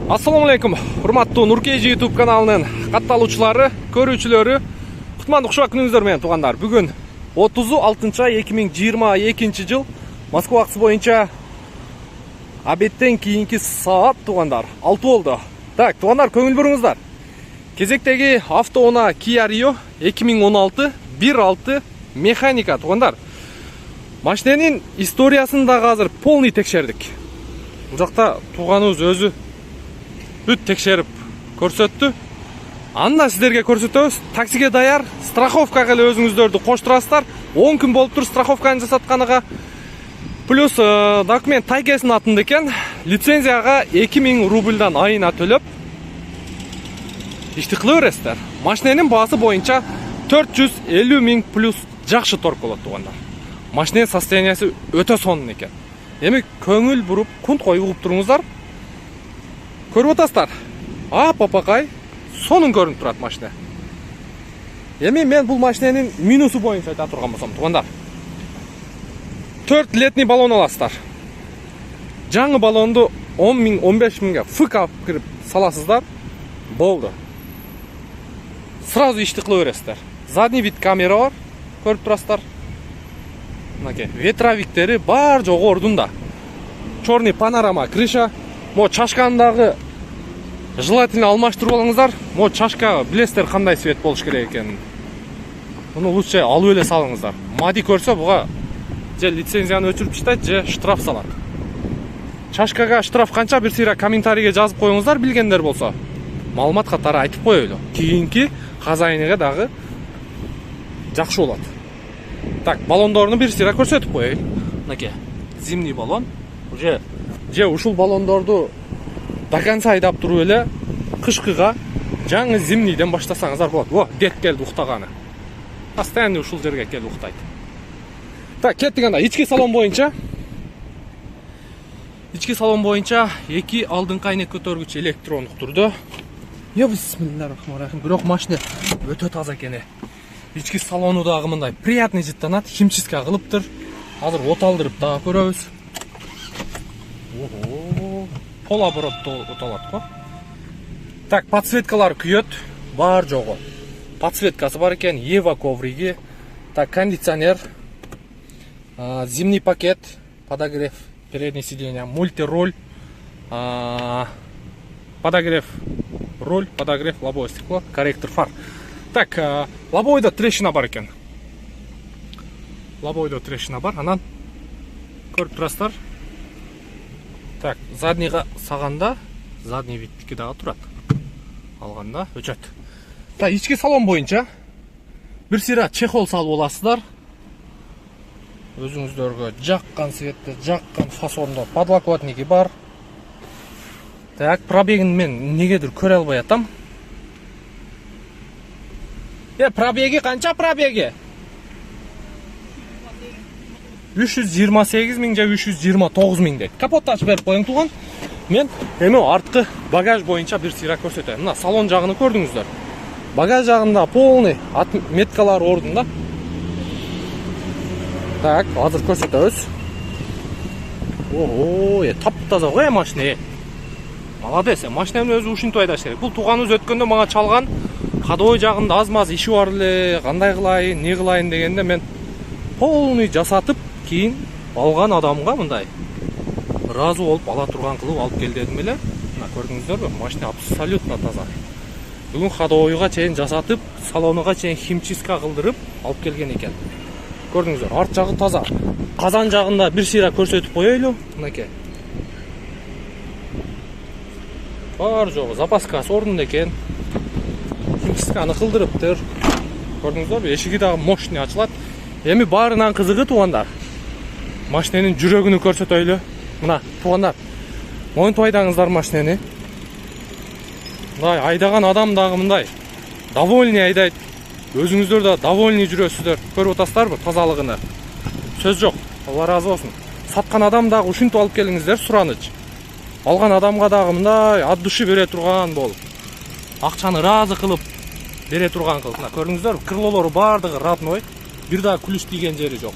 Assalamu alaikum, урматтуу Нуркейжи YouTube каналынын катталуучулары, көрүүчүлөрү. Кутмандуу кушак күнүңүздөр менен туугандар. Бүгүн 30-ай 2022 жыл Москва убакыты боюнча обедтен кийинки саат туугандар 6 болду. Так, туугандар, көңүл буруңуздар. Кезектеги автоунаа Kia Rio 2016 1.6 механика туугандар. Машиненин историясын дагы азыр полный текшердик. Бул жакта тууганыбыз өзү бүт текшерип көрсөттү. Анда сиздерге көрсөтөбүз. Таксиге даяр, страховкага эле өзүңүздөрдү коштурасыздар. 10 күн болуптур страховканы жасатканыга. Плюс документ тайкесинин атында экен. Лицензияга 2000 рубльдан айына төлөп ишти кыла бересиздер. Машиненин баасы боюнча 450 000 плюс жакшы торг болот туугандар. Машиненин состояниясы өтө сонун экен. Эми көңүл буруп, кунт коюп угуп туруңуздар. Көрүп атасыздар. Папакай сонун көрүнүп турат машина. Эми мен бул машиненин минусу боюнча айта турган болсом, туугандар. 4 летний баллон аласыздар. Жаңы баллонду 10 000, 15 000га фык алып кирип саласыздар. Болду. Сразу ишти кыла бересиздер. Задний вид камера бар, көрүп турасыздар. Мынакей ветровиктери бар жогу ордунда. Чорный панорама крыша. Мо чашкандагы желательно алмаштырып алыңыздар. Мо чашка билесиздер кандай цвет болуш керек экенин. Муну лучше алып эле салыңыздар. Мади көрсө буга же лицензияны өчүрүп таштайт, же штраф салат. Чашкага штраф канча бир сыйра комментарийге жазып коюңуздар, билгендер болсо. Маалымат катары айтып коелу. Кийинки казайныга дагы жакшы болот. Так, баллондорду бир сыйра көрсөтүп коеюн. Мынакей зимний баллон. Же ушул баллондорду до конца айдап туруп эле кышкыга жаңы зимнийден баштасаңыздар болот. Во, дет келди уктаганы. Постоянно ушул жерге келип уктайт. Так, кеттик анда ички салон боюнча. Ички салон боюнча эки алдыңкы айнек көтөргүч электрондук турдо. Бисмиллахиррахманиррахим. Бирок машина өтө таза экен. Ички салону дагы мындай приятный жыттанат, химчистка кылыптыр. Азыр от алдырып дагы көрөбүз. Полоборотто оталат го. Так, подсветкалар күйөт, бар жогу. Подсветкасы бар экен, Ева ковриги. Так, кондиционер, зимний пакет, подогрев переднее сиденье, мультироль, подогрев руль, подогрев лобовое стекло, корректор фар. Так, лобовойдо трещина бар экен. Лобовойдо трещина бар, анан көрүп турасыздар. Так, заднийга саганда, задний видтики дагы турат. Алганда өчөт. Так, ички салон боюнча бир сыйра чехол салып аласыздар. Өзүңүздөргө жаккан цветте, жаккан фасондо подлокотники бар. Так, пробегин мен негедир көрө албай атам. Пробеги канча пробеги? 328 000 же 329 000 дейт. Капотты ачып берип коюң туган. Мен эми арткы багаж боюнча бир сыйра көрсөтөм. Мына салон жагын көрдүңүздөр. Багаж жагында полный меткалар ордунда. Так, азыр көрсөтөбүз. Таптаза го машина. Молодец, машинанын өзү ушинтип айдаш керек. Бул тууганыбыз өткөндө мага чалган. Кадой жагында аз-маз иши бар эле, кандай кылайын, не кылайын дегенде мен полный жасатып кийин алган адамга мындай ыраазы болуп ала турган кылып алып кел дедим эле. Мына көрдүңүздөрбү? Машина абсолютно таза. Бүгүн ходовойго чейин жасатып, салонуга чейин химчистка кылдырып алып келген экен. Көрдүңүздөр, арт жагы таза. Казан жагында бир сыйра көрсөтүп коелу. Мынакей. Бар жогу запаскасы ордунда экен. Химчистканы кылдырыптыр. Көрдүңүздөрбү? Эшиги дагы мощный ачылат. Эми баарынан кызыгы туугандар. Машиненин жүрөгүнү көрсөтөйлү. Мына туугандар. Монтип айдаңыздар машинени. Мындай айдаган адам дагы мындай довольный айдайт. Өзүңүздөр да довольный жүрөсүздөр. Көрүп атасыздарбы тазалыгыны? Сөз жок. Алла разы болсун. Саткан адам дагы ушинтип алып келиңиздер, сураныч. Алган адамга дагы мындай от души бере турган болуп. Акчаны ыраазы кылып бере турган кылып. Мына көрдүңүздөрбү? Крылолору бардыгы родной. Бир да күлүш тийген жери жок.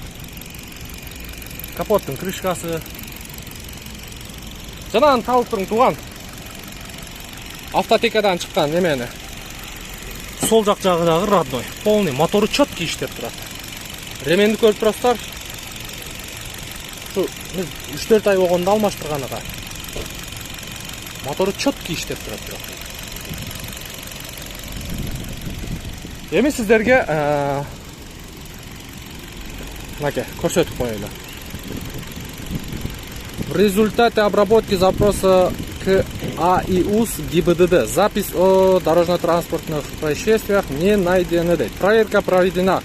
Капоттун крышкасы. Жанагын табып туруң туган. автотекадан чыккан немени. Сол жак жагы дагы родной. Полный мотору четкий иштеп турат. Ременди көрүп турасыздар. Şu 3-4 ай болгондо алмаштырганыга. Мотору четкий иштеп турат. Эми сиздерге мынакей көрсөтүп коелу. В результате обработки запроса к АИУС ГИБДД запись о дорожно-транспортных происшествиях не найдены дейт. Проверка проведена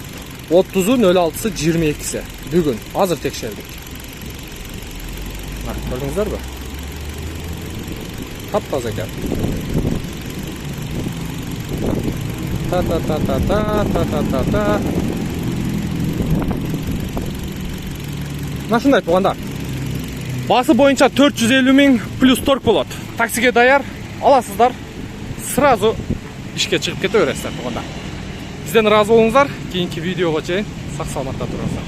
30.06.22 бүгүн. Азыр текшердик. Көрдүңүздөрбү? Таптаза экен. Та-та-та-та-та-та-та-та. Машина болгондо басы боюнча 450 000 плюс торг болот. Таксиге даяр аласыздар. Сразу ишке чыгып кете бересиздер болгондо. Бизден ыраазы болуңуздар. Кийинки видеого чейин сак саламатта туруңуздар.